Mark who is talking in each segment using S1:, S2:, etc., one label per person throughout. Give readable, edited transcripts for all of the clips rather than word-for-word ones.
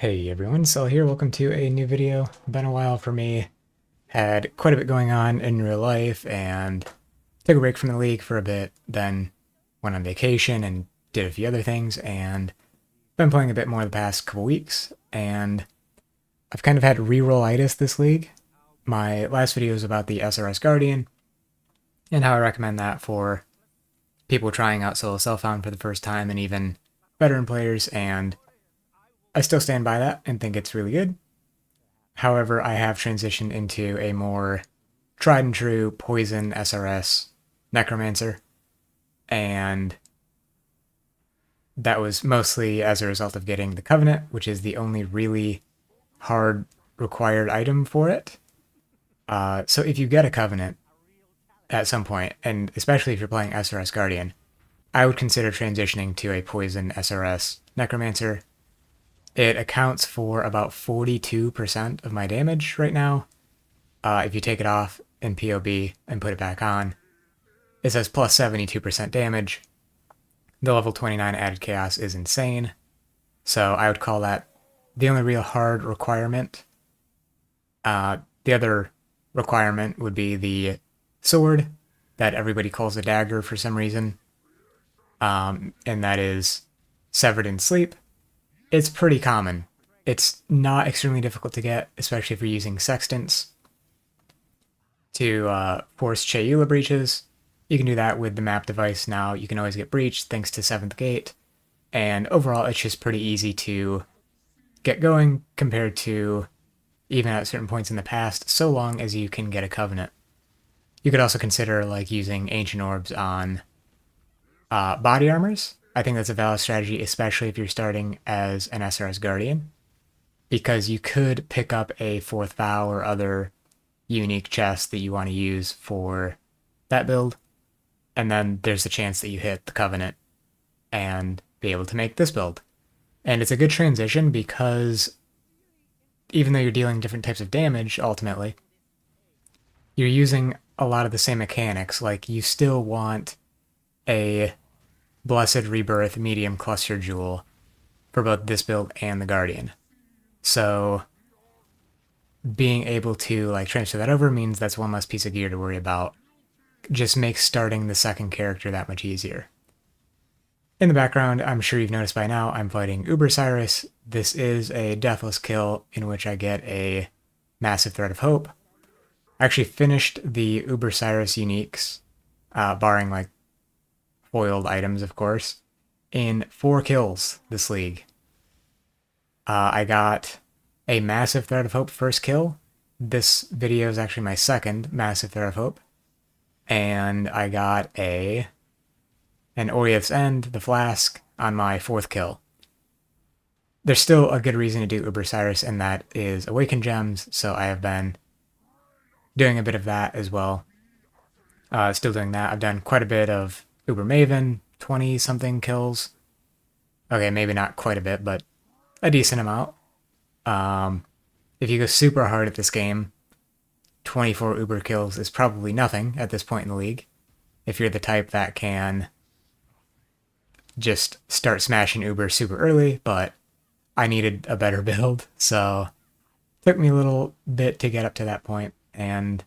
S1: Hey everyone, Sel here. Welcome to a new video. Been a while for me. Had quite a bit going on in real life and took a break from the league for a bit, then went on vacation and did a few other things, and been playing a bit more the past couple weeks, and I've kind of had reroll-itis this league. My last video was about the SRS Guardian and how I recommend that for people trying out solo self-found for the first time and even veteran players, and I still stand by that and think it's really good. However, I have transitioned into a more tried and true poison SRS Necromancer, and that was mostly as a result of getting the Covenant, which is the only really hard required item for it. So if you get a Covenant at some point, and especially if you're playing SRS Guardian, I would consider transitioning to a poison SRS Necromancer. It accounts for about 42% of my damage right now. If you take it off in POB and put it back on, it says plus 72% damage. The level 29 added chaos is insane. So I would call that the only real hard requirement. The other requirement would be the sword that everybody calls a dagger for some reason. And that is Severed in Sleep. It's pretty common. It's not extremely difficult to get, especially if you're using sextants to force Cheula breaches. You can do that with the map device now. You can always get breached thanks to 7th Gate. And overall, it's just pretty easy to get going compared to even at certain points in the past, so long as you can get a Covenant. You could also consider like using Ancient Orbs on body armors. I think that's a valid strategy, especially if you're starting as an SRS Guardian, because you could pick up a 4th Vow or other unique chest that you want to use for that build, and then there's a chance that you hit the Covenant and be able to make this build. And it's a good transition because even though you're dealing different types of damage, ultimately, you're using a lot of the same mechanics. Like, you still want a Blessed Rebirth medium cluster jewel for both this build and the Guardian. So being able to like transfer that over means that's one less piece of gear to worry about. Just makes starting the second character that much easier. In the background, I'm sure you've noticed by now, I'm fighting Uber Cyrus. This is a deathless kill in which I get a massive Thread of Hope. I actually finished the Uber Cyrus uniques, barring like foiled items, of course, in 4 kills this league. I got a massive Thread of Hope first kill. This video is actually my second massive Thread of Hope. And I got an Orioth's End, the Flask, on my 4th kill. There's still a good reason to do Uber Cyrus, and that is Awakened Gems, so I have been doing a bit of that as well. Still doing that. I've done quite a bit of Uber Maven, 20-something kills. Okay, maybe not quite a bit, but a decent amount. If you go super hard at this game, 24 Uber kills is probably nothing at this point in the league. If you're the type that can just start smashing Uber super early, but I needed a better build, so it took me a little bit to get up to that point, and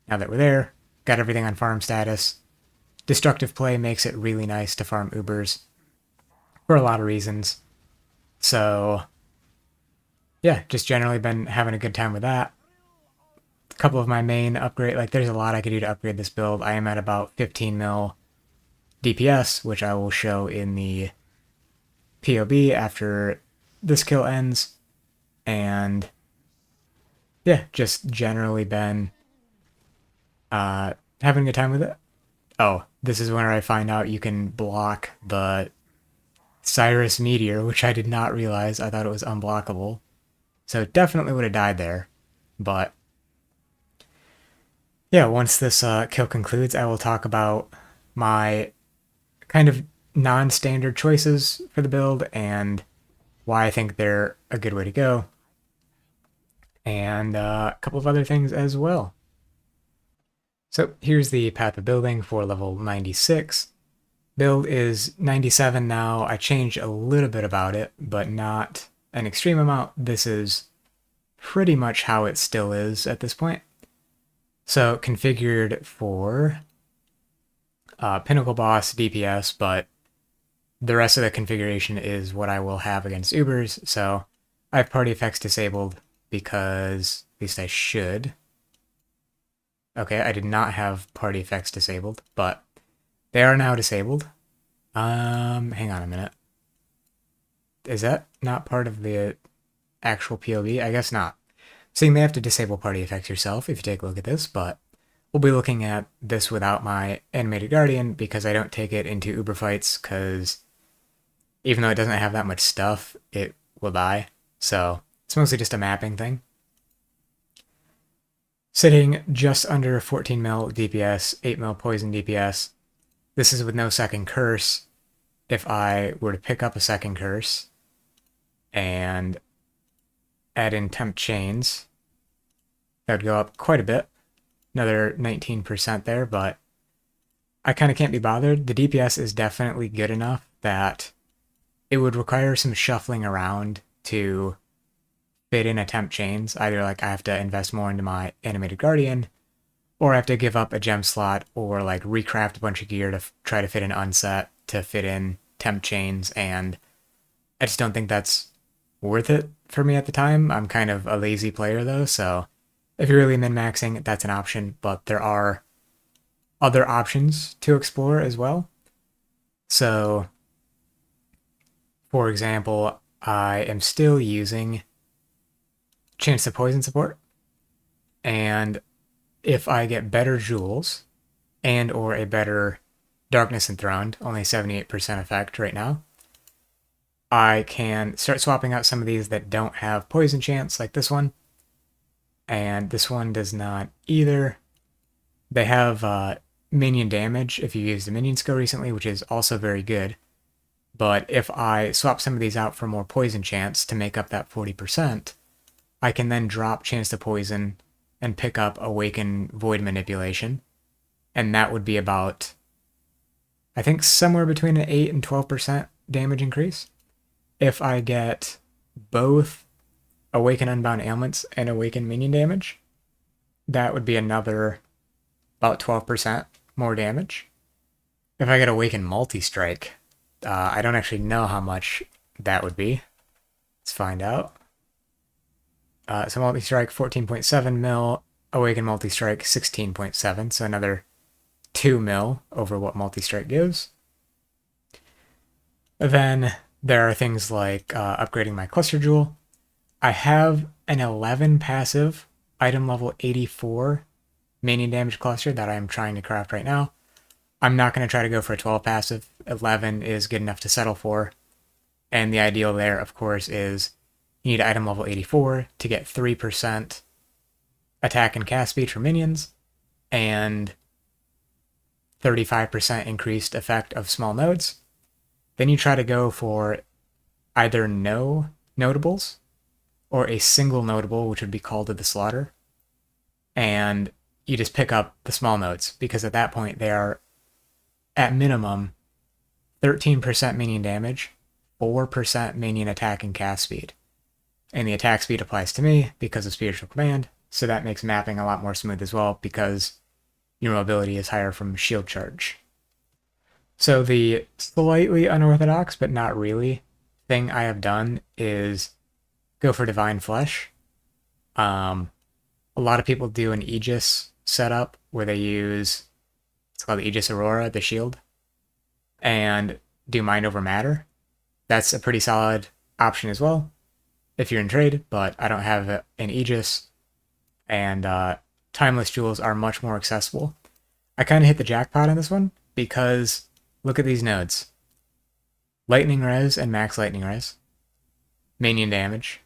S1: now that we're there, got everything on farm status. Destructive play makes it really nice to farm Ubers for a lot of reasons. So yeah, just generally been having a good time with that. A couple of my main upgrade, like there's a lot I could do to upgrade this build. I am at about 15 mil DPS, which I will show in the POB after this kill ends. And yeah, just generally been having a good time with it. Oh, this is where I find out you can block the Cyrus Meteor, which I did not realize. I thought it was unblockable. So definitely would have died there. But yeah, once this kill concludes, I will talk about my kind of non-standard choices for the build and why I think they're a good way to go. And a couple of other things as well. So here's the path of building for level 96. Build is 97 now. I changed a little bit about it, but not an extreme amount, this is pretty much how it still is at this point. So configured for Pinnacle Boss DPS, but the rest of the configuration is what I will have against Ubers. So I have party effects disabled because, at least I should. Okay, I did not have party effects disabled, but they are now disabled. Hang on a minute. Is that not part of the actual POV? I guess not. So you may have to disable party effects yourself if you take a look at this, but we'll be looking at this without my animated guardian because I don't take it into Uber fights because even though it doesn't have that much stuff, it will die. So it's mostly just a mapping thing. Sitting just under 14 mil DPS, 8 mil poison DPS. This is with no second curse. If I were to pick up a second curse and add in temp chains, that would go up quite a bit. Another 19% there, but I kind of can't be bothered. The DPS is definitely good enough that it would require some shuffling around to fit in a temp chains. Either like I have to invest more into my animated guardian, or I have to give up a gem slot, or like recraft a bunch of gear to try to fit an unset to fit in temp chains, and I just don't think that's worth it for me at the time. I'm kind of a lazy player though, so if you're really min-maxing, that's an option, but there are other options to explore as well. So, for example, I am still using Chance to Poison support, and if I get better jewels and or a better Darkness Enthroned, only 78% effect right now, I can start swapping out some of these that don't have poison chance, like this one. And this one does not either. They have minion damage if you used the minion skill recently, which is also very good. But if I swap some of these out for more poison chance to make up that 40%, I can then drop chance to poison and pick up Awaken Void Manipulation. And that would be about, I think, somewhere between an 8 and 12% damage increase. If I get both Awaken Unbound Ailments and Awaken Minion damage, that would be another about 12% more damage. If I get Awaken Multi-Strike, I don't actually know how much that would be. Let's find out. So Multi-Strike 14.7 mil, Awaken Multi-Strike 16.7, so another 2 mil over what Multi-Strike gives. Then there are things like upgrading my Cluster Jewel. I have an 11 passive item level 84 minion damage cluster that I'm trying to craft right now. I'm not going to try to go for a 12 passive. 11 is good enough to settle for. And the ideal there, of course, is you need item level 84 to get 3% attack and cast speed for minions and 35% increased effect of small nodes. Then you try to go for either no notables or a single notable, which would be Called to the Slaughter. And you just pick up the small nodes, because at that point they are, at minimum, 13% minion damage, 4% minion attack and cast speed. And the attack speed applies to me because of Spiritual Command, so that makes mapping a lot more smooth as well, because your mobility is higher from shield charge. So the slightly unorthodox, but not really, thing I have done is go for Divine Flesh. A lot of people do an Aegis setup where they use, it's called Aegis Aurora, the shield, and do Mind Over Matter. That's a pretty solid option as well if you're in trade, but I don't have an Aegis, and Timeless Jewels are much more accessible. I kind of hit the jackpot on this one because look at these nodes. Lightning Res and Max Lightning Res. Minion damage.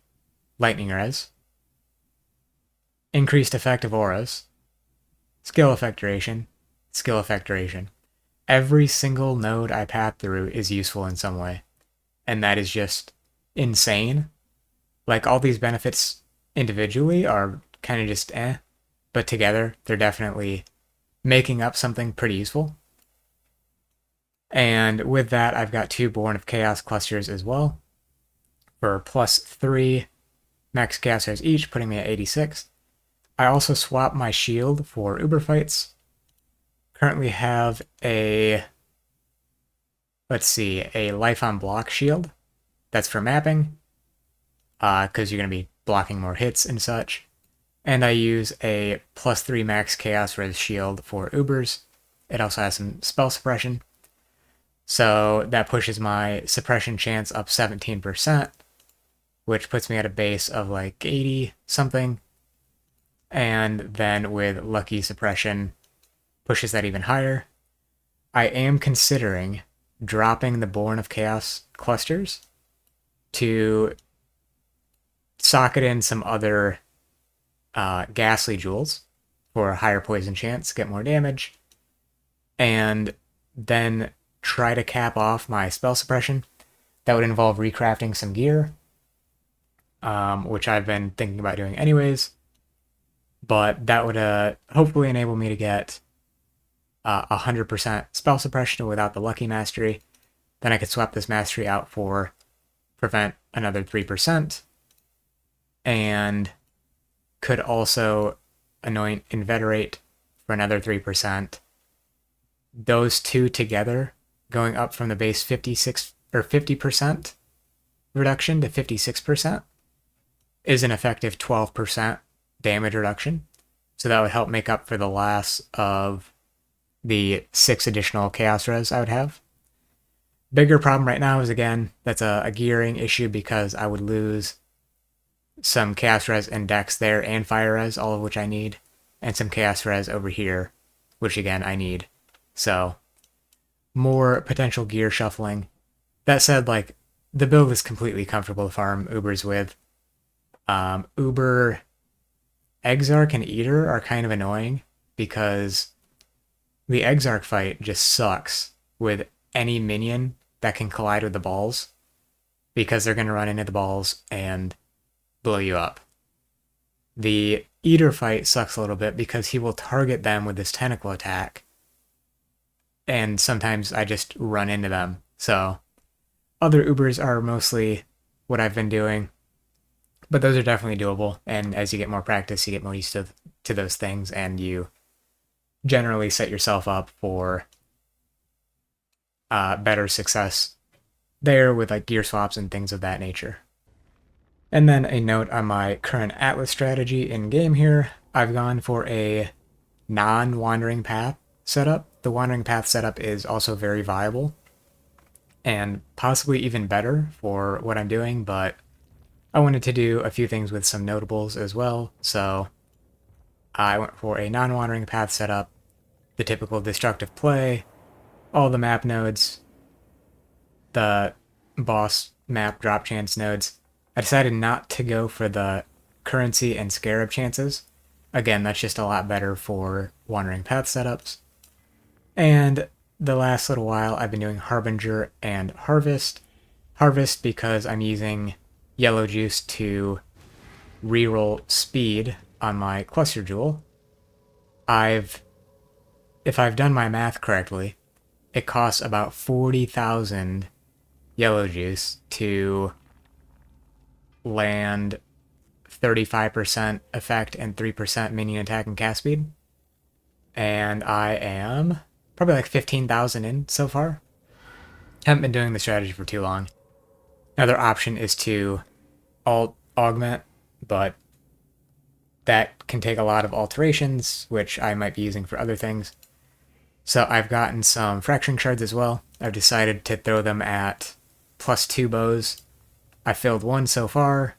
S1: Lightning Res. Increased effect of auras. Skill effect duration. Skill effect duration. Every single node I path through is useful in some way. And that is just insane. Like, all these benefits individually are kind of just but together they're definitely making up something pretty useful. And with that, I've got 2 Born of Chaos clusters as well. for +3 max chaos rays each, putting me at 86. I also swapped my shield for Uber fights. Currently have a, let's see, a life on block shield. That's for mapping, because you're going to be blocking more hits and such. And I use a +3 max chaos res shield for Ubers. It also has some spell suppression. So that pushes my suppression chance up 17%, which puts me at a base of like 80 something. And then with lucky suppression, pushes that even higher. I am considering dropping the Born of Chaos clusters to socket in some other ghastly jewels for a higher poison chance, get more damage, and then try to cap off my spell suppression. That would involve recrafting some gear, which I've been thinking about doing anyways, but that would hopefully enable me to get 100% spell suppression without the lucky mastery. Then I could swap this mastery out for prevent another 3%, and could also anoint Inveterate for another 3%. Those two together, going up from the base 56 or 50% reduction to 56%, is an effective 12% damage reduction. So that would help make up for the loss of the 6 additional chaos res I would have. Bigger problem right now is, again, that's a gearing issue, because I would lose some chaos res and dex there and fire res, all of which I need, and some chaos res over here, which again I need. So more potential gear shuffling. That said, like, the build is completely comfortable to farm Ubers with. Uber Exarch and Eater are kind of annoying, because the Exarch fight just sucks with any minion that can collide with the balls, because they're going to run into the balls and blow you up. The Eater fight sucks a little bit because he will target them with this tentacle attack, and sometimes I just run into them. So other Ubers are mostly what I've been doing, but those are definitely doable, and as you get more practice, you get more used to those things, and you generally set yourself up for better success there with like gear swaps and things of that nature. And then a note on my current Atlas strategy in game here. I've gone for a non-wandering path setup. The wandering path setup is also very viable and possibly even better for what I'm doing, but I wanted to do a few things with some notables as well, so I went for a non-wandering path setup, the typical destructive play, all the map nodes, the boss map drop chance nodes. I decided not to go for the currency and scarab chances. Again, that's just a lot better for wandering path setups. And the last little while I've been doing Harbinger and Harvest. Harvest because I'm using yellow juice to reroll speed on my cluster jewel. If I've done my math correctly, it costs about 40,000 yellow juice to land 35% effect and 3% minion attack and cast speed. And I am probably like 15,000 in so far. Haven't been doing the strategy for too long. Another option is to augment, but that can take a lot of alterations, which I might be using for other things. So I've gotten some fracturing shards as well. I've decided to throw them at +2 bows. I filled one so far.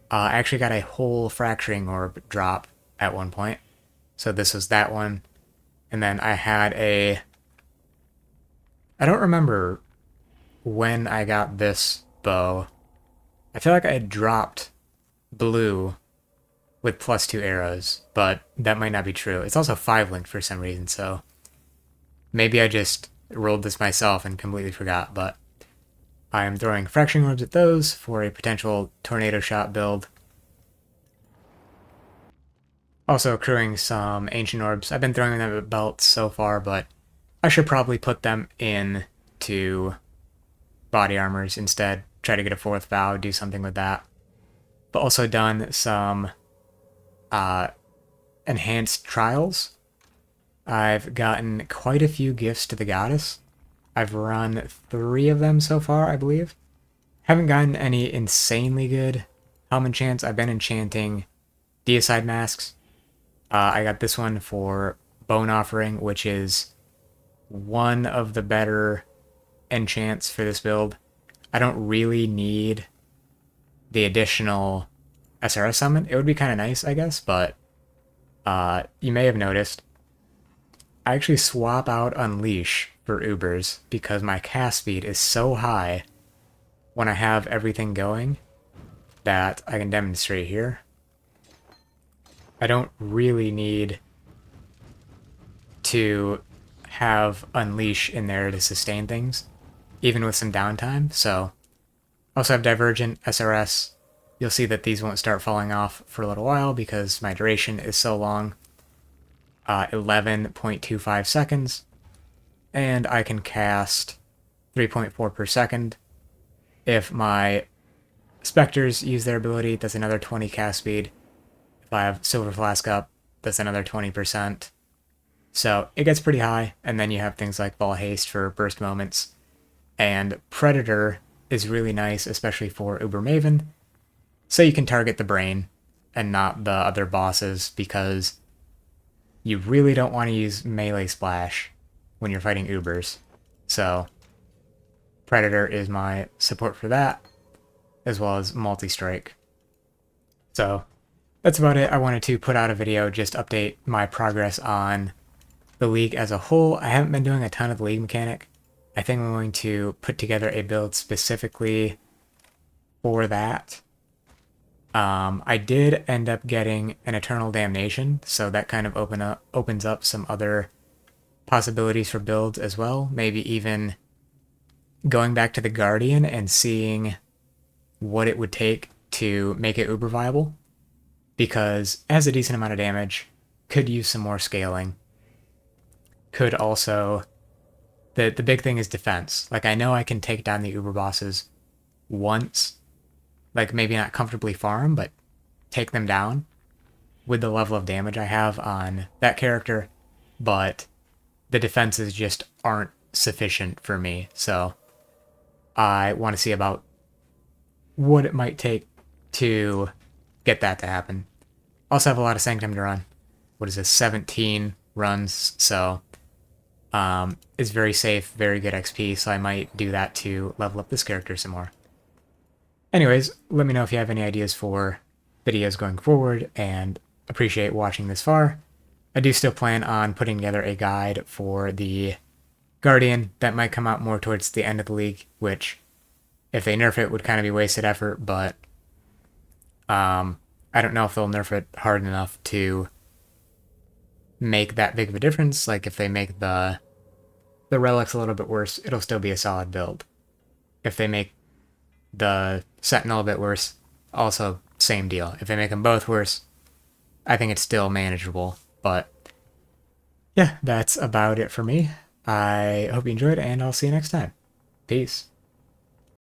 S1: I actually got a whole fracturing orb drop at one point. So this was that one. And then I had I don't remember when I got this bow. I feel like I had dropped blue with +2 arrows, but that might not be true. It's also 5-linked for some reason, so maybe I just rolled this myself and completely forgot, but I am throwing fracturing orbs at those for a potential tornado shot build. Also accruing some ancient orbs. I've been throwing them at belts so far, but I should probably put them in to body armors instead, try to get a 4th vow, do something with that. But also done some enhanced trials. I've gotten quite a few gifts to the goddess. I've run 3 of them so far, I believe. Haven't gotten any insanely good helm enchants. I've been enchanting deicide masks. I got this one for Bone Offering, which is one of the better enchants for this build. I don't really need the additional SRS summon. It would be kind of nice, I guess, but you may have noticed I actually swap out Unleash for Ubers because my cast speed is so high when I have everything going that I can demonstrate here. I don't really need to have Unleash in there to sustain things, even with some downtime. So, also have Divergent, SRS. You'll see that these won't start falling off for a little while because my duration is so long. 11.25 seconds. And I can cast 3.4 per second. If my Spectres use their ability, that's another 20 cast speed. If I have Silver Flask up, that's another 20%. So it gets pretty high, and then you have things like Ball Haste for burst moments. And Predator is really nice, especially for Uber Maven, so you can target the brain and not the other bosses, because you really don't want to use melee splash when you're fighting Ubers. So Predator is my support for that, as well as multi-strike. So that's about it. I wanted to put out a video, just update my progress on the league as a whole. I haven't been doing a ton of the league mechanic. I think I'm going to put together a build specifically for that. I did end up getting an Eternal Damnation, so that kind of opens up some other possibilities for builds as well. Maybe even going back to the Guardian and seeing what it would take to make it uber viable, because it has a decent amount of damage, could use some more scaling, could also... The big thing is defense. Like, I know I can take down the uber bosses once, like maybe not comfortably farm, but take them down with the level of damage I have on that character, but the defenses just aren't sufficient for me, so I want to see about what it might take to get that to happen. Also have a lot of Sanctum to run. What is this, 17 runs, so it's very safe, very good XP, so I might do that to level up this character some more. Anyways, let me know if you have any ideas for videos going forward, and appreciate watching this far. I do still plan on putting together a guide for the Guardian that might come out more towards the end of the league, which, if they nerf it, would kind of be wasted effort, but I don't know if they'll nerf it hard enough to make that big of a difference. Like, if they make the relics a little bit worse, it'll still be a solid build. If they make the Sentinel a bit worse, also same deal. If they make them both worse, I think it's still manageable. But yeah, that's about it for me. I hope you enjoyed, and I'll see you next time. Peace.